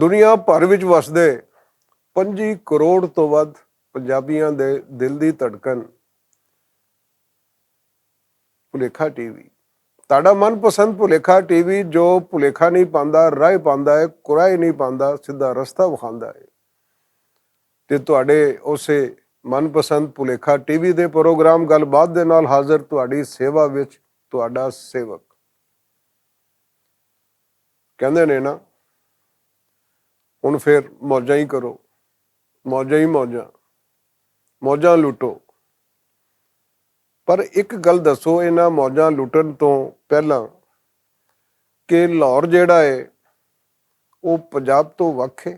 ਦੁਨੀਆ ਭਰ ਵਿੱਚ ਵਸਦੇ 25 ਕਰੋੜ ਤੋਂ ਵੱਧ ਪੰਜਾਬੀਆਂ ਦੇ ਦਿਲ ਦੀ ਧੜਕਣ ਭੁਲੇਖਾ ਟੀਵੀ। ਤੁਹਾਡਾ ਮਨਪਸੰਦ ਭੁਲੇਖਾ ਟੀਵੀ ਜੋ ਭੁਲੇਖਾ ਨਹੀਂ ਪਾਉਂਦਾ, ਰਾਹ ਪਾਉਂਦਾ ਹੈ, ਕੁਰਾਹ ਨਹੀਂ ਪਾਉਂਦਾ, ਸਿੱਧਾ ਰਸਤਾ ਵਿਖਾਉਂਦਾ ਹੈ। ਤੇ ਤੁਹਾਡੇ ਉਸੇ ਮਨਪਸੰਦ ਭੁਲੇਖਾ ਟੀਵੀ ਦੇ ਪ੍ਰੋਗਰਾਮ ਗੱਲਬਾਤ ਦੇ ਨਾਲ ਹਾਜ਼ਰ ਤੁਹਾਡੀ ਸੇਵਾ ਵਿੱਚ ਤੁਹਾਡਾ ਸੇਵਕ। ਕਹਿੰਦੇ ਨੇ ਨਾ, ਹੁਣ ਫਿਰ ਮੌਜਾਂ ਹੀ ਕਰੋ, ਮੌਜਾਂ ਹੀ ਮੌਜਾਂ, ਮੌਜਾਂ ਲੁੱਟੋ। ਪਰ ਇੱਕ ਗੱਲ ਦੱਸੋ, ਇਹਨਾਂ ਮੌਜਾਂ ਲੁੱਟਣ ਤੋਂ ਪਹਿਲਾਂ ਕਿ ਲਾਹੌਰ ਜਿਹੜਾ ਹੈ ਉਹ ਪੰਜਾਬ ਤੋਂ ਵੱਖ ਹੈ,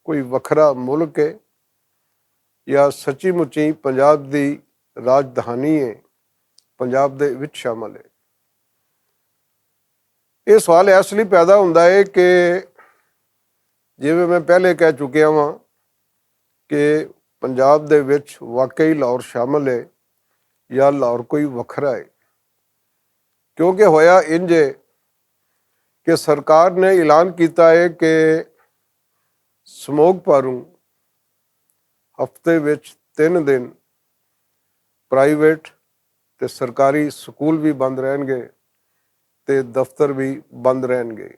ਕੋਈ ਵੱਖਰਾ ਮੁਲਕ ਹੈ, ਜਾਂ ਸੱਚੀ ਮੁੱਚੀ ਪੰਜਾਬ ਦੀ ਰਾਜਧਾਨੀ ਹੈ, ਪੰਜਾਬ ਦੇ ਵਿੱਚ ਸ਼ਾਮਲ ਹੈ। ਇਹ ਸਵਾਲ ਇਸ ਲਈ ਪੈਦਾ ਹੁੰਦਾ ਹੈ ਕਿ ਜਿਵੇਂ ਮੈਂ ਪਹਿਲੇ ਕਹਿ ਚੁੱਕਿਆ ਵਾਂ ਕਿ ਪੰਜਾਬ ਦੇ ਵਿੱਚ ਵਾਕਈ ਲਾਹੌਰ ਸ਼ਾਮਲ ਹੈ ਜਾਂ ਲਾਹੌਰ ਕੋਈ ਵੱਖਰਾ ਹੈ। ਕਿਉਂਕਿ ਹੋਇਆ ਇੰਝ ਹੈ ਕਿ ਸਰਕਾਰ ਨੇ ਐਲਾਨ ਕੀਤਾ ਹੈ ਕਿ ਸਮੋਗ ਪਾਰੂ ਹਫ਼ਤੇ ਵਿੱਚ 3 ਦਿਨ ਪ੍ਰਾਈਵੇਟ ਤੇ ਸਰਕਾਰੀ ਸਕੂਲ ਵੀ ਬੰਦ ਰਹਿਣਗੇ ਤੇ ਦਫ਼ਤਰ ਵੀ ਬੰਦ ਰਹਿਣਗੇ,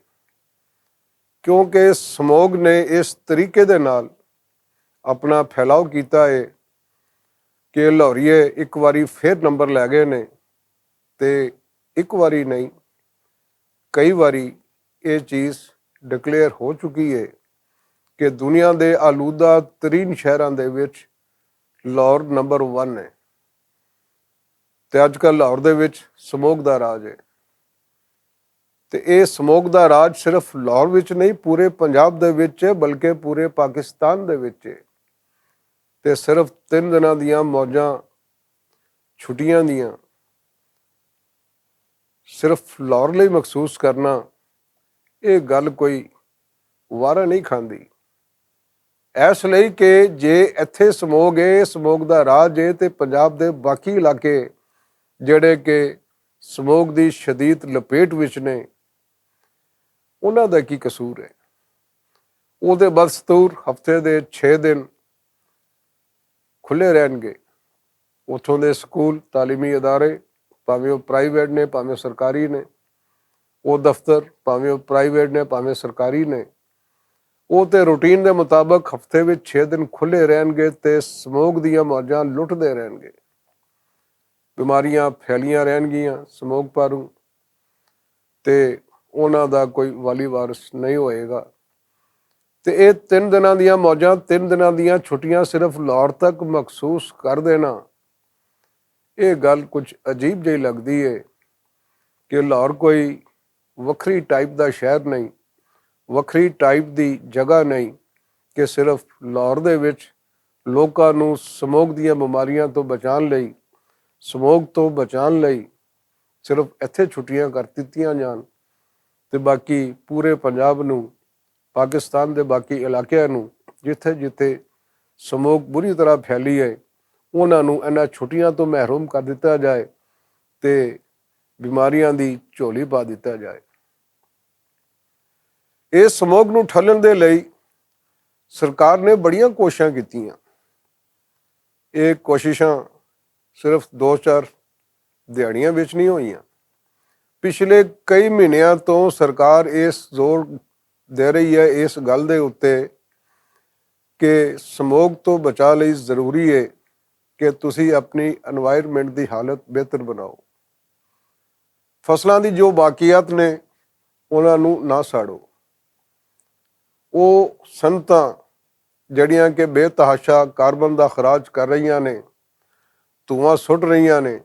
ਕਿਉਂਕਿ ਸਮੋਗ ਨੇ ਇਸ ਤਰੀਕੇ ਦੇ ਨਾਲ ਆਪਣਾ ਫੈਲਾਓ ਕੀਤਾ ਹੈ ਕਿ ਲਾਹੌਰੀਏ ਇੱਕ ਵਾਰੀ ਫਿਰ ਨੰਬਰ ਲੈ ਗਏ ਨੇ। ਤੇ ਇੱਕ ਵਾਰੀ ਨਹੀਂ, ਕਈ ਵਾਰੀ ਇਹ ਚੀਜ਼ ਡਿਕਲੇਅਰ ਹੋ ਚੁੱਕੀ ਹੈ ਕਿ ਦੁਨੀਆ ਦੇ ਆਲੂਦਾ ਤਰੀਨ ਸ਼ਹਿਰਾਂ ਦੇ ਵਿੱਚ ਲਾਹੌਰ ਨੰਬਰ 1 ਹੈ। ਤੇ ਅੱਜ ਕੱਲ੍ਹ ਲਾਹੌਰ ਦੇ ਵਿੱਚ ਸਮੋਗ ਦਾ ਰਾਜ ਹੈ। ਤੇ ਇਹ ਸਮੋਗ ਦਾ ਰਾਜ ਸਿਰਫ ਲਾਹੌਰ ਵਿੱਚ ਨਹੀਂ, ਪੂਰੇ ਪੰਜਾਬ ਦੇ ਵਿੱਚ ਹੈ, ਬਲਕਿ ਪੂਰੇ ਪਾਕਿਸਤਾਨ ਦੇ ਵਿੱਚ ਹੈ। ਤੇ ਸਿਰਫ 3 ਦਿਨਾਂ ਦੀਆਂ ਮੌਜਾਂ ਛੁੱਟੀਆਂ ਦੀਆਂ ਸਿਰਫ ਲਾਹੌਰ ਲਈ ਮਖਸੂਸ ਕਰਨਾ, ਇਹ ਗੱਲ ਕੋਈ ਵਾਰਾ ਨਹੀਂ ਖਾਂਦੀ। ਇਸ ਲਈ ਕਿ ਜੇ ਇੱਥੇ ਸਮੋਗ ਹੈ, ਸਮੋਗ ਦਾ ਰਾਜ ਹੈ, ਤੇ ਪੰਜਾਬ ਦੇ ਬਾਕੀ ਇਲਾਕੇ ਜਿਹੜੇ ਕਿ ਸਮੋਗ ਦੀ ਸ਼ਦੀਦ ਲਪੇਟ ਵਿੱਚ ਨੇ, ਉਹਨਾਂ ਦਾ ਕੀ ਕਸੂਰ ਹੈ? ਉਹਦੇ ਬਦਸਤੂਰ ਹਫ਼ਤੇ ਦੇ 6 ਦਿਨ ਖੁੱਲ੍ਹੇ ਰਹਿਣਗੇ। ਉੱਥੋਂ ਦੇ ਸਕੂਲ, ਤਾਲੀਮੀ ਅਦਾਰੇ, ਭਾਵੇਂ ਉਹ ਪ੍ਰਾਈਵੇਟ ਨੇ ਭਾਵੇਂ ਸਰਕਾਰੀ ਨੇ, ਉਹ ਦਫ਼ਤਰ ਭਾਵੇਂ ਉਹ ਪ੍ਰਾਈਵੇਟ ਨੇ ਭਾਵੇਂ ਸਰਕਾਰੀ ਨੇ, ਉਹ ਤੇ ਰੂਟੀਨ ਦੇ ਮੁਤਾਬਕ ਹਫ਼ਤੇ ਵਿੱਚ 6 ਦਿਨ ਖੁੱਲ੍ਹੇ ਰਹਿਣਗੇ ਤੇ ਸਮੋਗ ਦੀਆਂ ਮੌਜਾਂ ਲੁੱਟਦੇ ਰਹਿਣਗੇ। ਬਿਮਾਰੀਆਂ ਫੈਲੀਆਂ ਰਹਿਣਗੀਆਂ ਸਮੋਗ ਪਾਰੂ, ਤੇ ਉਹਨਾਂ ਦਾ ਕੋਈ ਵਾਲੀ ਵਾਰਸ ਨਹੀਂ ਹੋਏਗਾ। ਤੇ ਇਹ 3 ਦਿਨਾਂ ਦੀਆਂ ਮੌਜਾਂ, 3 ਦਿਨਾਂ ਦੀਆਂ ਛੁੱਟੀਆਂ ਸਿਰਫ ਲਾਹੌਰ ਤੱਕ ਮਖਸੂਸ ਕਰ ਦੇਣਾ, ਇਹ ਗੱਲ ਕੁਝ ਅਜੀਬ ਜਿਹੀ ਲੱਗਦੀ ਹੈ ਕਿ ਲਾਹੌਰ ਕੋਈ ਵੱਖਰੀ ਟਾਈਪ ਦਾ ਸ਼ਹਿਰ ਨਹੀਂ, ਵੱਖਰੀ ਟਾਈਪ ਦੀ ਜਗ੍ਹਾ ਨਹੀਂ ਕਿ ਸਿਰਫ ਲਾਹੌਰ ਦੇ ਵਿੱਚ ਲੋਕਾਂ ਨੂੰ ਸਮੋਗ ਦੀਆਂ ਬਿਮਾਰੀਆਂ ਤੋਂ ਬਚਾਉਣ ਲਈ, ਸਮੋਗ ਤੋਂ ਬਚਾਉਣ ਲਈ ਸਿਰਫ ਇੱਥੇ ਛੁੱਟੀਆਂ ਕਰ ਦਿੱਤੀਆਂ ਜਾਣ ਤੇ ਬਾਕੀ ਪੂਰੇ ਪੰਜਾਬ ਨੂੰ, ਪਾਕਿਸਤਾਨ ਦੇ ਬਾਕੀ ਇਲਾਕਿਆਂ ਨੂੰ ਜਿੱਥੇ ਜਿੱਥੇ ਸਮੋਗ ਬੁਰੀ ਤਰ੍ਹਾਂ ਫੈਲੀ ਹੈ, ਉਹਨਾਂ ਨੂੰ ਇਹਨਾਂ ਛੁੱਟੀਆਂ ਤੋਂ ਮਹਿਰੂਮ ਕਰ ਦਿੱਤਾ ਜਾਏ ਤੇ ਬਿਮਾਰੀਆਂ ਦੀ ਝੋਲੀ ਪਾ ਦਿੱਤਾ ਜਾਏ। ਇਸ ਸਮੋਗ ਨੂੰ ਠੱਲਣ ਦੇ ਲਈ ਸਰਕਾਰ ਨੇ ਬੜੀਆਂ ਕੋਸ਼ਿਸ਼ਾਂ ਕੀਤੀਆਂ। ਇਹ ਕੋਸ਼ਿਸ਼ਾਂ ਸਿਰਫ 2-4 ਦਿਹਾੜੀਆਂ ਵਿੱਚ ਨਹੀਂ ਹੋਈਆਂ। ਪਿਛਲੇ ਕਈ ਮਹੀਨਿਆਂ ਤੋਂ ਸਰਕਾਰ ਇਸ ਜ਼ੋਰ ਦੇ ਰਹੀ ਹੈ ਇਸ ਗੱਲ ਦੇ ਉੱਤੇ ਕਿ ਸਮੋਗ ਤੋਂ ਬਚਾਅ ਲਈ ਜ਼ਰੂਰੀ ਹੈ ਕਿ ਤੁਸੀਂ ਆਪਣੀ এনवायरमेंट ਦੀ ਹਾਲਤ ਬਿਹਤਰ ਬਣਾਓ। ਫਸਲਾਂ ਦੀ ਜੋ ਬਾਕੀਆਤ ਨੇ ਉਹਨਾਂ ਨੂੰ ਨਾ ਸਾੜੋ। ਉਹ ਸਨਅਤਾਂ ਜਿਹੜੀਆਂ ਕਿ ਬੇਤਹਾਸ਼ਾ ਕਾਰਬਨ ਦਾ ਖਰਾਜ ਕਰ ਰਹੀਆਂ ਨੇ, ਧੂੰਆਂ ਸੁੱਟ ਰਹੀਆਂ ਨੇ,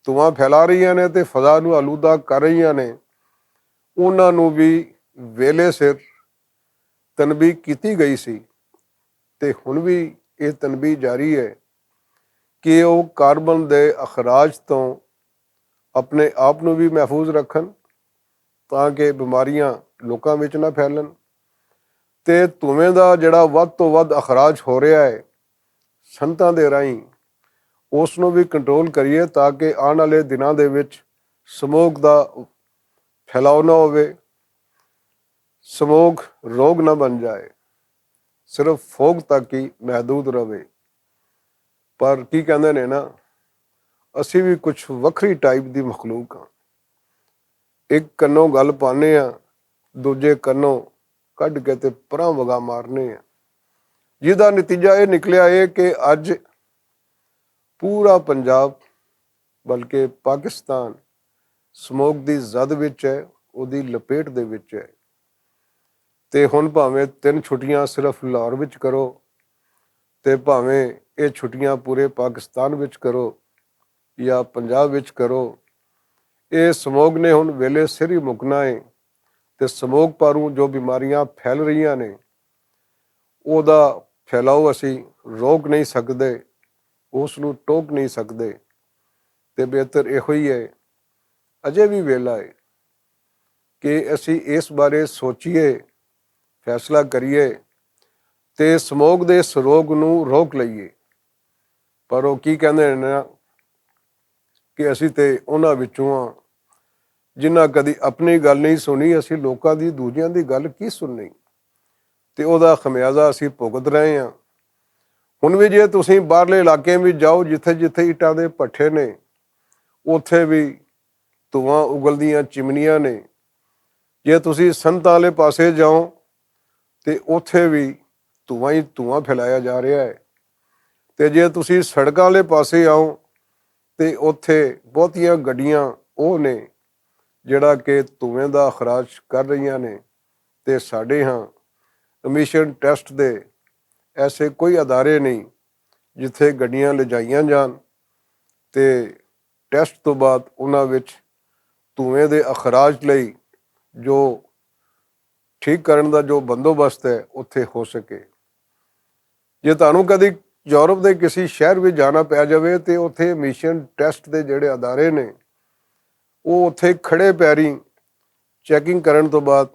ਧੂੰਆਂ ਫੈਲਾ ਰਹੀਆਂ ਨੇ ਤੇ ਫਜ਼ਾ ਨੂੰ ਆਲੂਦਾ ਕਰ ਰਹੀਆਂ ਨੇ, ਉਹਨਾਂ ਨੂੰ ਵੀ ਵੇਲੇ ਸਿਰ ਤਨਬੀਹ ਕੀਤੀ ਗਈ ਸੀ ਤੇ ਹੁਣ ਵੀ ਇਹ ਤਨਬੀਹ ਜਾਰੀ ਹੈ ਕਿ ਉਹ ਕਾਰਬਨ ਦੇ ਅਖਰਾਜ ਤੋਂ ਆਪਣੇ ਆਪ ਨੂੰ ਵੀ ਮਹਿਫੂਜ਼ ਰੱਖਣ ਤਾਂ ਕਿ ਬਿਮਾਰੀਆਂ ਲੋਕਾਂ ਵਿੱਚ ਨਾ ਫੈਲਣ, ਤੇ ਧੂੰਏਂ ਦਾ ਜਿਹੜਾ ਵੱਧ ਤੋਂ ਵੱਧ ਅਖਰਾਜ ਹੋ ਰਿਹਾ ਹੈ ਸਨਅਤਾਂ ਦੇ ਰਾਹੀਂ, ਉਸ ਨੂੰ ਵੀ ਕੰਟਰੋਲ ਕਰੀਏ ਤਾਂ ਕਿ ਆਉਣ ਵਾਲੇ ਦਿਨਾਂ ਦੇ ਵਿੱਚ ਸਮੋਗ ਦਾ ਫੈਲਾਅ ਨਾ ਹੋਵੇ, ਸਮੋਗ ਰੋਗ ਨਾ ਬਣ ਜਾਏ, ਸਿਰਫ ਫੋਗ ਤੱਕ ਹੀ ਮਹਿਦੂਦ ਰਵੇ। ਪਰ ਕੀ ਕਹਿੰਦੇ ਨੇ ਨਾ, ਅਸੀਂ ਵੀ ਕੁਝ ਵੱਖਰੀ ਟਾਈਪ ਦੀ ਮਖਲੂਕ ਹਾਂ। ਇੱਕ ਕੰਨੋਂ ਗੱਲ ਪਾਉਂਦੇ ਆ, ਦੂਜੇ ਕੰਨੋਂ ਕੱਢ ਕੇ ਤੇ ਪਰਾਂ ਵਗਾ ਮਾਰਨੇ ਆ, ਜਿਹਦਾ ਨਤੀਜਾ ਇਹ ਨਿਕਲਿਆ ਹੈ ਕਿ ਅੱਜ ਪੂਰਾ ਪੰਜਾਬ ਬਲਕਿ ਪਾਕਿਸਤਾਨ ਸਮੋਗ ਦੀ ਜ਼ਦ ਵਿੱਚ ਹੈ, ਉਹਦੀ ਲਪੇਟ ਦੇ ਵਿੱਚ ਹੈ। ਤੇ ਹੁਣ ਭਾਵੇਂ 3 ਛੁੱਟੀਆਂ ਸਿਰਫ ਲਾਹੌਰ ਵਿੱਚ ਕਰੋ ਤੇ ਭਾਵੇਂ ਇਹ ਛੁੱਟੀਆਂ ਪੂਰੇ ਪਾਕਿਸਤਾਨ ਵਿੱਚ ਕਰੋ ਜਾਂ ਪੰਜਾਬ ਵਿੱਚ ਕਰੋ, ਇਹ ਸਮੋਗ ਨੇ ਹੁਣ ਵੇਲੇ ਸਿਰ ਹੀ ਮੁੱਕਣਾ ਹੈ। ਤੇ ਸਮੋਗ ਪਾਰੂ ਜੋ ਬਿਮਾਰੀਆਂ ਫੈਲ ਰਹੀਆਂ ਨੇ, ਉਹਦਾ ਫੈਲਾਓ ਅਸੀਂ ਰੋਕ ਨਹੀਂ ਸਕਦੇ, ਉਸ ਨੂੰ ਟੋਕ ਨਹੀਂ ਸਕਦੇ। ਤੇ ਬਿਹਤਰ ਇਹੋ ਹੀ ਹੈ, ਅਜੇ ਵੀ ਵੇਲਾ ਹੈ ਕਿ ਅਸੀਂ ਇਸ ਬਾਰੇ ਸੋਚੀਏ, ਫੈਸਲਾ ਕਰੀਏ ਤੇ ਸਮੋਗ ਦੇ ਇਸ ਰੋਗ ਨੂੰ ਰੋਕ ਲਈਏ। ਪਰ ਉਹ ਕੀ ਕਹਿੰਦੇ ਨੇ ਨਾ ਕਿ ਅਸੀਂ ਤੇ ਉਹਨਾਂ ਵਿੱਚੋਂ ਆ ਜਿਨ੍ਹਾਂ ਕਦੀ ਆਪਣੀ ਗੱਲ ਨਹੀਂ ਸੁਣੀ, ਅਸੀਂ ਲੋਕਾਂ ਦੀ ਦੂਜਿਆਂ ਦੀ ਗੱਲ ਕੀ ਸੁਣਨੀ, ਤੇ ਉਹਦਾ ਖਮਿਆਜ਼ਾ ਅਸੀਂ ਭੁਗਤ ਰਹੇ ਹਾਂ। ਹੁਣ ਵੀ ਜੇ ਤੁਸੀਂ ਬਾਹਰਲੇ ਇਲਾਕੇ ਵਿੱਚ ਜਾਓ, ਜਿੱਥੇ ਜਿੱਥੇ ਇੱਟਾਂ ਦੇ ਭੱਠੇ ਨੇ, ਉੱਥੇ ਵੀ ਧੂਆਂ ਉਗਲਦੀਆਂ ਚਿਮਨੀਆਂ ਨੇ। ਜੇ ਤੁਸੀਂ ਸੰਤਾਂ ਵਾਲੇ ਪਾਸੇ ਜਾਓ ਤੇ ਉੱਥੇ ਵੀ ਧੂਆਂ ਹੀ ਧੂਆਂ ਫੈਲਾਇਆ ਜਾ ਰਿਹਾ ਹੈ। ਤੇ ਜੇ ਤੁਸੀਂ ਸੜਕਾਂ ਵਾਲੇ ਪਾਸੇ ਆਓ ਤੇ ਉੱਥੇ ਬਹੁਤੀਆਂ ਗੱਡੀਆਂ ਉਹ ਨੇ ਜਿਹੜਾ ਕਿ ਧੂਏ ਦਾ ਅਖਰਾਜ ਕਰ ਰਹੀਆਂ ਨੇ। ਤੇ ਸਾਡੇ ਹਾਂ ਐਮਿਸ਼ਨ ਟੈਸਟ ਦੇ ਐਸੇ ਕੋਈ ਅਦਾਰੇ ਨਹੀਂ ਜਿੱਥੇ ਗੱਡੀਆਂ ਲਿਜਾਈਆਂ ਜਾਣ ਤੇ ਟੈਸਟ ਤੋਂ ਬਾਅਦ ਉਹਨਾਂ ਵਿੱਚ ਧੂਏ ਦੇ ਅਖਰਾਜ ਲਈ ਜੋ ਠੀਕ ਕਰਨ ਦਾ ਜੋ ਬੰਦੋਬਸਤ ਹੈ ਉੱਥੇ ਹੋ ਸਕੇ। ਜੇ ਤੁਹਾਨੂੰ ਕਦੀ ਯੂਰਪ ਦੇ ਕਿਸੇ ਸ਼ਹਿਰ ਵਿੱਚ ਜਾਣਾ ਪੈ ਜਾਵੇ ਤੇ ਉੱਥੇ ਐਮਿਸ਼ਨ ਟੈਸਟ ਦੇ ਜਿਹੜੇ ਅਦਾਰੇ ਨੇ, ਉਹ ਉੱਥੇ ਖੜੇ ਪੈਰੀਂ ਚੈਕਿੰਗ ਕਰਨ ਤੋਂ ਬਾਅਦ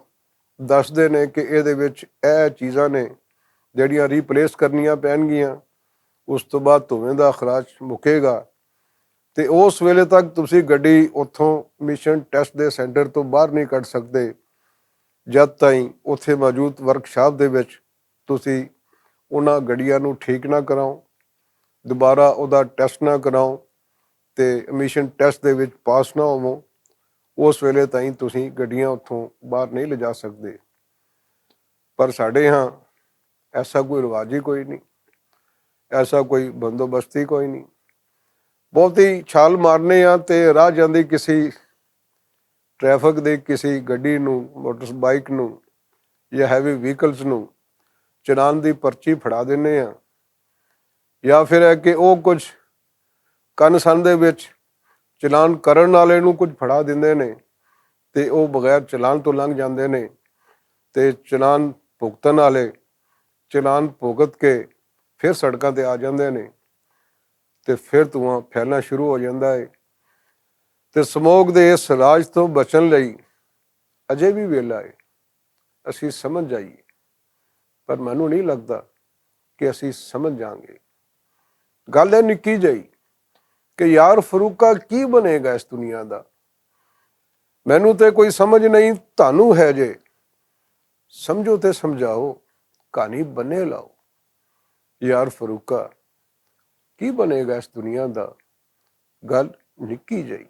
ਦੱਸਦੇ ਨੇ ਕਿ ਇਹਦੇ ਵਿੱਚ ਇਹ ਚੀਜ਼ਾਂ ਨੇ ਜਿਹੜੀਆਂ ਰੀਪਲੇਸ ਕਰਨੀਆਂ ਪੈਣਗੀਆਂ। ਉਸ ਤੋਂ ਬਾਅਦ ਧੂਏ ਦਾ ਅਖਰਾਜ ਮੁੱਕੇਗਾ ਤੇ ਉਸ ਵੇਲੇ ਤੱਕ ਤੁਸੀਂ ਗੱਡੀ ਉੱਥੋਂ ਐਮਿਸ਼ਨ ਟੈਸਟ ਦੇ ਸੈਂਟਰ ਤੋਂ ਬਾਹਰ ਨਹੀਂ ਕੱਢ ਸਕਦੇ, ਜਦ ਤਾਈਂ ਉੱਥੇ ਮੌਜੂਦ ਵਰਕਸ਼ਾਪ ਦੇ ਵਿੱਚ ਤੁਸੀਂ ਉਹਨਾਂ ਗੱਡੀਆਂ ਨੂੰ ਠੀਕ ਨਾ ਕਰਾਓ, ਦੁਬਾਰਾ ਉਹਦਾ ਟੈਸਟ ਨਾ ਕਰਾਓ ਤੇ ਐਮਿਸ਼ਨ ਟੈਸਟ ਦੇ ਵਿੱਚ ਪਾਸ ਨਾ ਹੋਵੋ, ਉਸ ਵੇਲੇ ਤਾਈਂ ਤੁਸੀਂ ਗੱਡੀਆਂ ਉੱਥੋਂ ਬਾਹਰ ਨਹੀਂ ਲਿਜਾ ਸਕਦੇ। ਪਰ ਸਾਡੇ ਹਾਂ ਐਸਾ ਕੋਈ ਰਿਵਾਜ ਹੀ ਕੋਈ ਨਹੀਂ, ਐਸਾ ਕੋਈ ਬੰਦੋਬਸਤ ਹੀ ਕੋਈ ਨਹੀਂ। ਬਹੁਤੀ ਛਾਲ ਮਾਰਨੇ ਆ ਤੇ ਰਾਹ ਜਾਂਦੀ ਕਿਸੇ ਟ੍ਰੈਫਿਕ ਦੇ ਕਿਸੇ ਗੱਡੀ ਨੂੰ, ਮੋਟਰਬਾਈਕ ਨੂੰ ਜਾਂ ਹੈਵੀ ਵਹੀਕਲਸ ਨੂੰ ਚਲਾਨ ਦੀ ਪਰਚੀ ਫੜਾ ਦਿੰਦੇ ਆ, ਜਾਂ ਫਿਰ ਹੈ ਕਿ ਉਹ ਕੁਝ ਕੰਨ ਸੰਨ ਦੇ ਵਿੱਚ ਚਲਾਨ ਕਰਨ ਵਾਲੇ ਨੂੰ ਕੁਝ ਫੜਾ ਦਿੰਦੇ ਨੇ ਤੇ ਉਹ ਬਗੈਰ ਚਲਾਨ ਤੋਂ ਲੰਘ ਜਾਂਦੇ ਨੇ ਤੇ ਚਲਾਨ ਭੁਗਤਣ ਵਾਲੇ ਚਲਾਨ ਭੁਗਤ ਕੇ ਫਿਰ ਸੜਕਾਂ ਤੇ ਆ ਜਾਂਦੇ ਨੇ ਤੇ ਫਿਰ ਧੂਆਂ ਫੈਲਣਾ ਸ਼ੁਰੂ ਹੋ ਜਾਂਦਾ ਹੈ। ਤੇ ਸਮੋਗ ਦੇ ਇਸ ਰਾਜ ਤੋਂ ਬਚਣ ਲਈ ਅਜੇ ਵੀ ਵੇਲਾ ਹੈ, ਅਸੀਂ ਸਮਝ ਜਾਈਏ। ਪਰ ਮੈਨੂੰ ਨਹੀਂ ਲੱਗਦਾ ਕਿ ਅਸੀਂ ਸਮਝ ਜਾਵਾਂਗੇ। ਗੱਲ ਹੈ ਨਿੱਕੀ ਜਿਹੀ ਕਿ ਯਾਰ ਫਰੂਕਾ ਕੀ ਬਣੇਗਾ ਇਸ ਦੁਨੀਆ ਦਾ, ਮੈਨੂੰ ਤੇ ਕੋਈ ਸਮਝ ਨਹੀਂ, ਤੁਹਾਨੂੰ ਹੈ ਜੇ ਸਮਝੋ ਤੇ ਸਮਝਾਓ, ਕਹਾਣੀ ਬੰਨੇ ਲਾਓ। ਯਾਰ ਫਰੂਕਾ ਕੀ ਬਣੇਗਾ ਇਸ ਦੁਨੀਆ ਦਾ, ਗੱਲ ਨਿੱਕੀ ਜਿਹੀ।